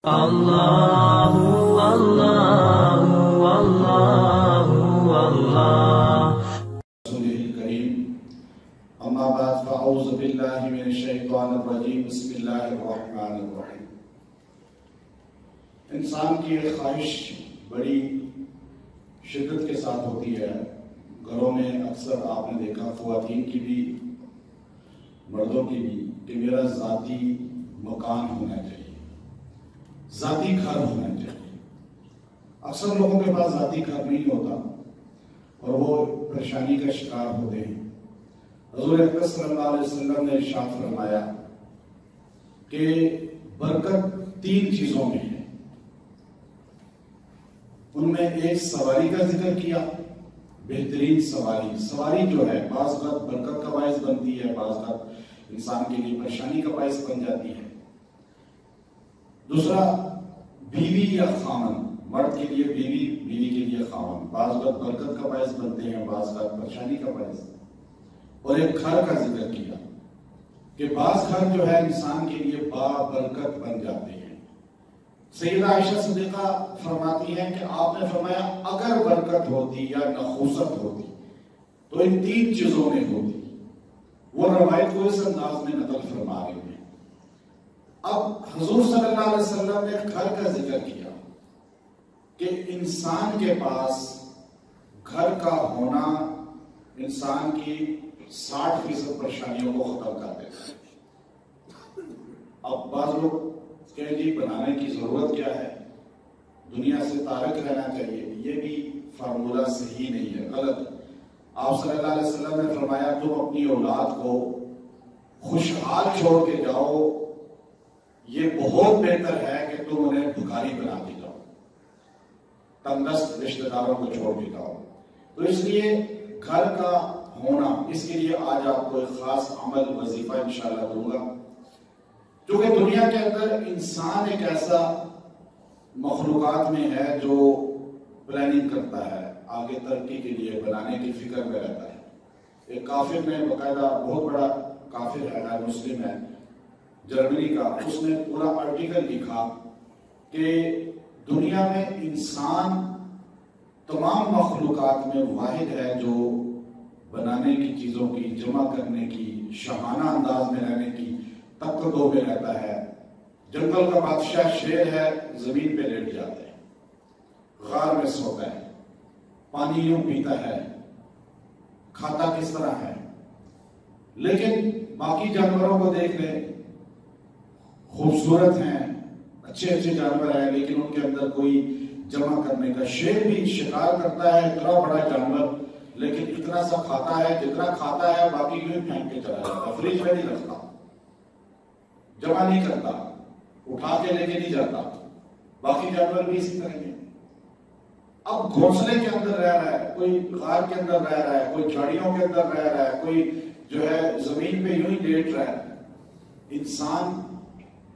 اللہ اللہ اللہ اللہ رسول کریم اما بعد فاعوذ باللہ من الشیطان الرجیم بسم اللہ الرحمن الرحیم۔ انسان کی ایک خواہش بڑی شدت کے ساتھ ہوتی ہے۔ گھروں میں اکثر آپ نے دیکھا، خواتین کی بھی مردوں کی بھی، کہ میرا ذاتی مکان ہونا چاہیے، ذاتی گھر ہونا چاہیے۔ اکثر لوگوں کے پاس ذاتی گھر نہیں ہوتا اور وہ پریشانی کا شکار ہوتے ہیں۔ حضور اکرم صلی اللہ علیہ وسلم نے ارشاد فرمایا کہ برکت 3 چیزوں میں ہے۔ ان میں ایک سواری کا ذکر کیا، بہترین سواری جو ہے بعض اوقات برکت کا باعث بنتی ہے، بعض اوقات انسان کے لیے پریشانی کا باعث بن جاتی ہے۔ دوسرا بیوی یا خاون، مرد کے لیے بیوی، بیوی کے لیے خاون، بعض اوقات برکت کا باعث بنتے ہیں، بعض اوقات پریشانی کا باعث۔ اور ایک گھر کا ذکر کیا کہ بعض گھر جو ہے انسان کے لیے بابرکت بن جاتے ہیں۔ سیدہ عائشہ صدیقہ فرماتی ہیں کہ آپ نے فرمایا اگر برکت ہوتی یا نحوست ہوتی تو ان 3 چیزوں میں ہوتی۔ وہ روایت کو اس انداز میں نقل فرما رہے ہیں۔ اب حضور صلی اللہ علیہ وسلم نے گھر کا ذکر کیا کہ انسان کے پاس گھر کا ہونا انسان کی 60% پریشانیوں کو ختم کر دیتا ہے۔ اب بعض لوگ کہ جی بنانے کی ضرورت کیا ہے، دنیا سے تارک رہنا چاہیے، یہ بھی فارمولہ صحیح نہیں ہے، غلط۔ آپ صلی اللہ علیہ وسلم نے فرمایا تم اپنی اولاد کو خوشحال چھوڑ کے جاؤ، یہ بہت بہتر ہے کہ تم انہیں بھکاری بنا کے جاؤ، تندرست رشتہ داروں کو چھوڑ کے جاؤ۔ تو اس لیے گھر کا ہونا، اس کے لیے آج آپ کو ایک خاص عمل وظیفہ انشاءاللہ دوں گا۔ کیونکہ دنیا کے اندر انسان ایک ایسا مخلوقات میں ہے جو پلاننگ کرتا ہے، آگے ترقی کے لیے بنانے کی فکر میں رہتا ہے۔ ایک کافر نے باقاعدہ، بہت بڑا کافر ہے، مسلم ہے، جرمنی کا، اس نے پورا آرٹیکل لکھا کہ دنیا میں انسان تمام مخلوقات میں واحد ہے جو بنانے کی چیزوں کی، جمع کرنے کی، شاہانہ انداز میں رہنے کی تقدو میں رہتا ہے۔ جنگل کا بادشاہ شیر ہے، زمین پہ لیٹ جاتا ہے، غار میں سوتا ہے، پانی یوں پیتا ہے، کھاتا کس طرح ہے۔ لیکن باقی جانوروں کو دیکھ لیں، خوبصورت ہیں، اچھے جانور ہیں، لیکن ان کے اندر کوئی جمع کرنے کا، شیر بھی شکار کرتا ہے، اتنا بڑا جانور، لیکن اتنا سا کھاتا ہے، جتنا کھاتا ہے باقی یوں پھینک کے چلا جاتا، فریج میں نہیں رکھتا، جمع نہیں کرتا، اٹھا کے لے کے نہیں جاتا۔ باقی جانور بھی اسی طرح ہیں۔ اب گھونسلے کے اندر رہ رہا ہے، کوئی غار کے اندر رہ رہا ہے، کوئی جھاڑیوں کے اندر رہ رہا ہے، کوئی جو ہے زمین پہ یوں ہی لیٹ رہا ہے۔ انسان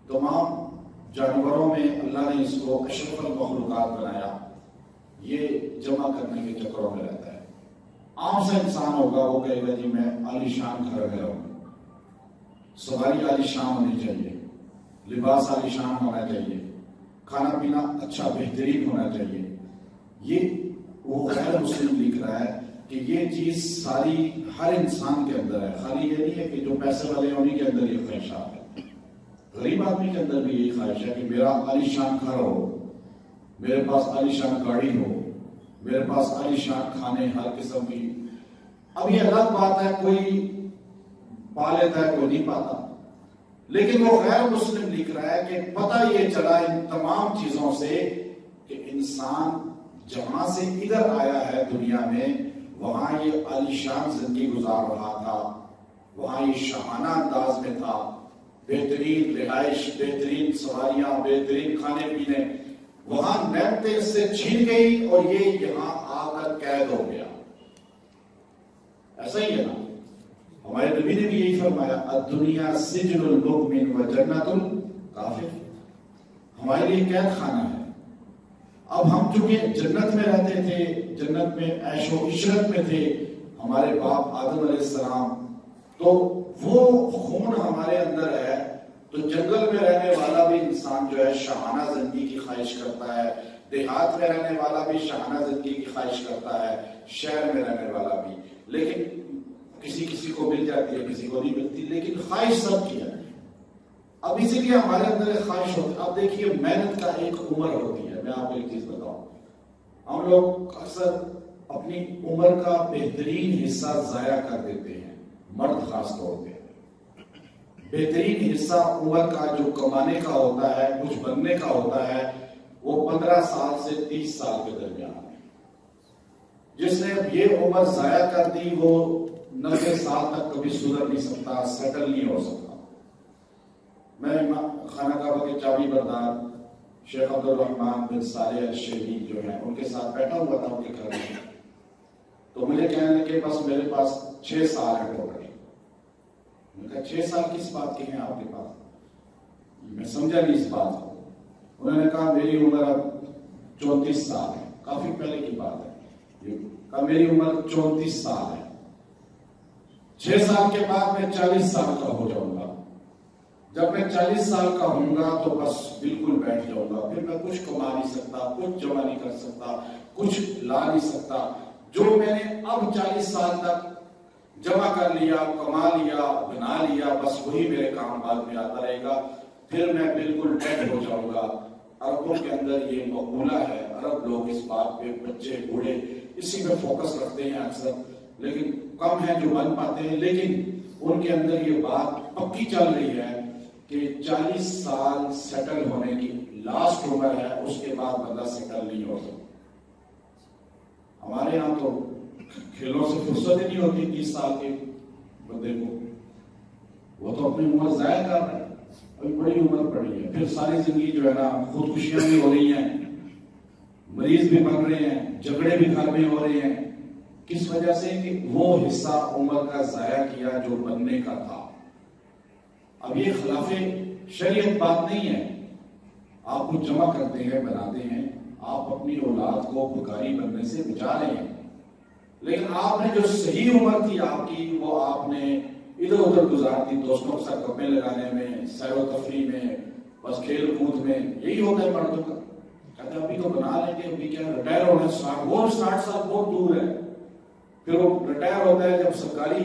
تمام جانوروں میں اللہ نے اس کو اشرف المخلوقات بنایا، یہ جمع کرنے کے چکروں میں رہتا ہے۔ عام سا انسان ہوگا، وہ کہے گا جی میں عالی شان گھر میں رہوں، سواری عالی شان ہونی چاہیے، لباس عالی شان ہونا چاہیے، کھانا پینا اچھا بہترین ہونا چاہیے۔ یہ وہ غیر مسلم لکھ رہا ہے کہ یہ چیز ساری ہر انسان کے اندر ہے، خالی یہ نہیں ہے کہ جو پیسے والے انہیں کے اندر یہ خواہشات ہے، غریب آدمی کے اندر بھی یہی خواہش ہے کہ میرا عالی شان گھر ہو، میرے پاس عالی شان گاڑی ہو، میرے پاس عالی شان کھانے ہر قسم کی۔ اب یہ الگ بات ہے، کوئی پا لیتا ہے، کوئی نہیں پاتا، لیکن وہ غیر مسلم لکھ رہا ہے کہ پتہ یہ چلا ان تمام چیزوں سے کہ انسان جہاں سے ادھر آیا ہے دنیا میں، وہاں یہ عالی شان زندگی گزار رہا تھا، وہاں یہ شاہانہ انداز میں تھا، بہترین رہائش، بہترین سواریاں، بہترین کھانے پینے، وہاں نعمتیں اس سے چھین گئی اور یہ یہاں آ کر قید ہو گیا۔ ایسا ہی ہے نا، ہمارے نبی نے بھی یہی فرمایا، الدنیا سجن المؤمن و جنت الکافر، ہمارے لیے قید خانہ ہے۔ اب ہم چونکہ جنت میں رہتے تھے، جنت میں عیش و عشرت میں تھے، ہمارے باپ آدم علیہ السلام، تو وہ خون ہمارے اندر ہے، تو جنگل میں رہنے والا بھی انسان جو ہے شاہانہ زندگی کی خواہش کرتا ہے، دیہات میں رہنے والا بھی شاہانہ زندگی کی خواہش کرتا ہے، شہر میں رہنے والا بھی، لیکن کسی کسی کو مل جاتی ہے، کسی کو نہیں ملتی، لیکن خواہش سب کی ہے۔ اب اسی لیے ہمارے اندر ایک خواہش ہوتی ہے۔ اب دیکھیے محنت کا ایک عمر ہوتی ہے، میں آپ کو ایک چیز بتاؤں، ہم لوگ اکثر اپنی عمر کا بہترین حصہ ضائع کر دیتے ہیں، مرد خاص طور پہ۔ بہترین حصہ عمر کا جو کمانے کا ہوتا ہے، کچھ بننے کا ہوتا ہے، وہ 15 سال سے 30 سال کے درمیان ہے۔ جس نے یہ عمر ضائع کر دی وہ 90 سال تک کبھی سدھر نہیں سکتا، سیٹل نہیں ہو سکتا۔ میں خانہ کعبہ کے چابی بردار شیخ عبد الرحمن بن صالح الشیخی جو ہیں ان کے ساتھ بیٹھا ہوا تھا ان کے گھر میں، تو مجھے کہنے لگے بس میرے پاس 6 سال ہے ٹوٹل۔ میں نے کہا 6 سال کس بات کے ہیں آپ کے پاس؟ میں سمجھا نہیں اس بات کو۔ انہوں نے کہا میری عمر اب 34 سال ہے، کافی پہلے کی بات ہے، کہا میری عمر 34 سال ہے، 6 سال کے بعد میں 40 سال کا ہو جاؤں گا۔ جب میں 40 سال کا ہوں گا تو بس بالکل بیٹھ جاؤں گا، پھر میں کچھ کما نہیں سکتا، کچھ جمع نہیں کر سکتا، کچھ لا نہیں سکتا۔ جو میں نے اب 40 سال تک جمع کر لیا، کما لیا، بنا لیا، بس وہی میرے کام بعد میں آتا رہے گا، پھر میں بالکل ڈیڈ ہو جاؤں گا۔ عربوں کے اندر یہ مقولہ ہے، عرب لوگ اس بات پہ، بچے بوڑھے اسی پہ فوکس رکھتے ہیں اکثر، لیکن کم ہیں جو بن پاتے ہیں، لیکن ان کے اندر یہ بات پکی چل رہی ہے کہ 40 سال سیٹل ہونے کی لاسٹ عمر ہے، اس کے بعد بندہ سیٹل نہیں ہو سکتا۔ ہمارے یہاں تو کھیلوں سے فرصت ہی نہیں ہوتی 30 سال کے بندے کو، وہ تو اپنی عمر ضائع کر رہے ہیں، ابھی بڑی عمر پڑی ہے، پھر ساری زندگی جو ہے نا خودکشیاں بھی ہو رہی ہیں، مریض بھی بن رہے ہیں، جھگڑے بھی گھر میں ہو رہے ہیں، کس وجہ سے کہ وہ حصہ عمر کا ضائع کیا جو بننے کا تھا۔ اب یہ خلاف شریعت بات نہیں ہے، آپ کچھ جمع کرتے ہیں، بناتے ہیں، آپ اپنی اولاد کو بھکاری بننے سے بچا رہے ہیں، لیکن آپ نے جو صحیح عمر تھی آپ کی وہ آپ نے ادھر ادھر گزار دی، دوستوں کے ساتھ گپیں لگانے میں، سیر و تفریح میں، بس کھیل کود میں، یہی ہوتا ہے مردوں کا۔ کہتے ہیں ابھی تو بنا لیں گے، ابھی کیا ریٹائر ہونا ہے، وہ 60 سال بہت دور ہے، پھر وہ ریٹائر ہوتا ہے جب سرکاری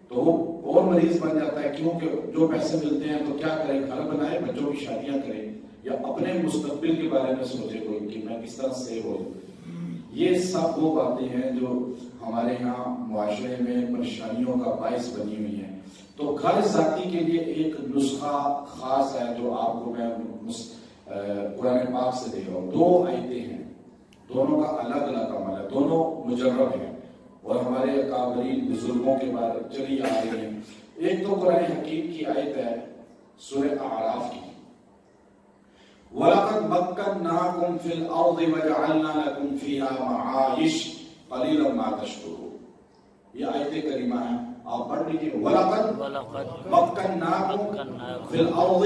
تو وہ اور مریض بن جاتا ہے، کیونکہ جو پیسے ملتے ہیں تو کیا کرے، گھر بنائے، بچوں کی شادیاں کرے، یا اپنے مستقبل کے بارے میں سوچے کوئی کہ میں کس طرح سیو ہو۔ یہ سب وہ باتیں ہیں جو ہمارے یہاں معاشرے میں پریشانیوں کا باعث بنی ہوئی ہیں۔ تو گھر ذاتی کے لیے ایک نسخہ خاص ہے جو آپ کو میں قرآن پاک سے دے رہا ہوں۔ 2 آیتیں ہیں، دونوں کا الگ الگ عمل ہے، دونوں مجرب ہیں اور ہمارے اکابرین بزرگوں کے بارے چلی آ رہی ہیں۔ ایک تو قرآن حکیم کی آیت ہے سورہ اعراف کی، وَلَقَدْ مَكَّنَّاكُمْ فِي الْأَرْضِ وَجَعَلْنَا لَكُمْ فِيهَا مَعَائِشَ قَلِيلًا مَا تَشْكُرُونَ۔ یہ آیت کریمہ ہے، آپ پڑھ لیجیے، وَلَقَدْ مَكَّنَّاكُمْ فِي الْأَرْضِ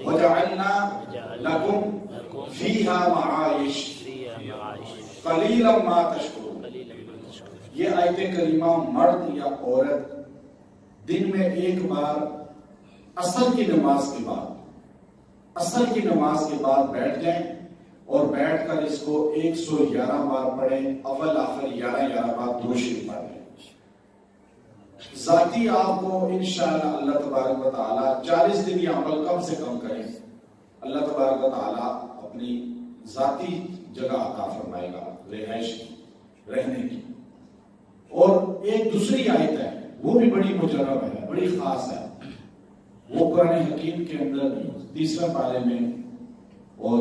وَجَعَلْنَا لَكُمْ فِيهَا مَعَائِشَ قَلِيلًا مَا تَشْكُرُونَ۔ یہ آیت کریمہ مرد یا عورت دن میں ایک بار عصر کی نماز کے بعد بیٹھ جائیں اور بیٹھ کر اس کو 111 بار پڑھیں، اول آخر 11 بار درود شریف پڑھ لیں۔ ذاتی آپ کو انشاءاللہ اللہ تبارک و تعالیٰ 40 دن یہ عمل کم سے کم کریں، اللہ تبارک و تعالیٰ اپنی ذاتی جگہ عطا فرمائے گا رہائش کی، رہنے کی۔ اور ایک دوسری آیت ہے، وہ بھی بڑی مجرب ہے، بڑی خاص ہے، وہ قرآن حکیم کے اندر 30ویں پارے میں اور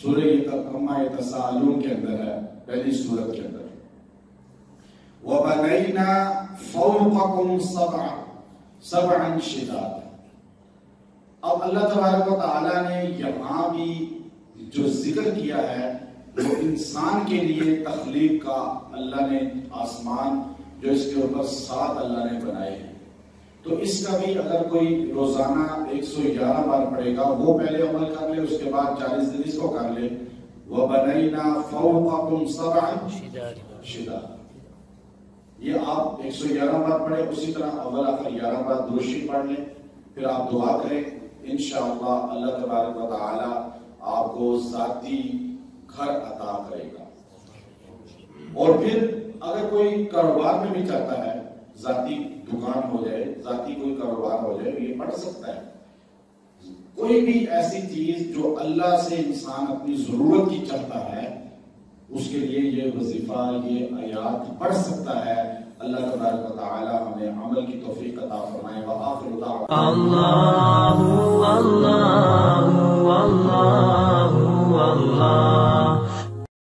سورہ عما یتساءلون کے اندر ہے، پہلی سورت کے اندر، وَبَنَيْنَا فَوْقَكُمْ سَبْعًا شِدَادًا۔ اب اللہ تبارک و تعالیٰ نے یہاں بھی جو ذکر کیا ہے وہ انسان کے لیے تخلیق کا، اللہ نے آسمان جو اس کے اوپر 7 اللہ نے بنائے ہیں، تو اس کا بھی اگر کوئی روزانہ 111 بار پڑھے گا، وہ پہلے عمل کر لے، اس کے بعد 40 دن اس کو کر لے، وَبَنَيْنَا فَوْقَكُمْ سَبْعًا شِدَادًا۔ یہ آپ 111 بار پڑھیں، اسی طرح اول آخر 11 بار درود شریف پڑھ لیں، پھر آپ دعا کریں انشاءاللہ اللہ تبارک و تعالی آپ کو ذاتی گھر عطا کرے گا. اور پھر اگر کوئی کاروبار میں بھی چاہتا ہے، ذاتی دکان ہو جائے، ذاتی کوئی کاروبار ہو جائے، یہ پڑھ سکتا ہے. کوئی بھی ایسی چیز جو اللہ سے انسان اپنی ضرورت کی چاہتا ہے، اس کے لیے یہ وظیفہ، یہ آیات پڑھ سکتا ہے. اللہ تبارک و تعالی ہمیں عمل کی توفیق عطا فرمائے. وآخر دعوانا اللہ اللہ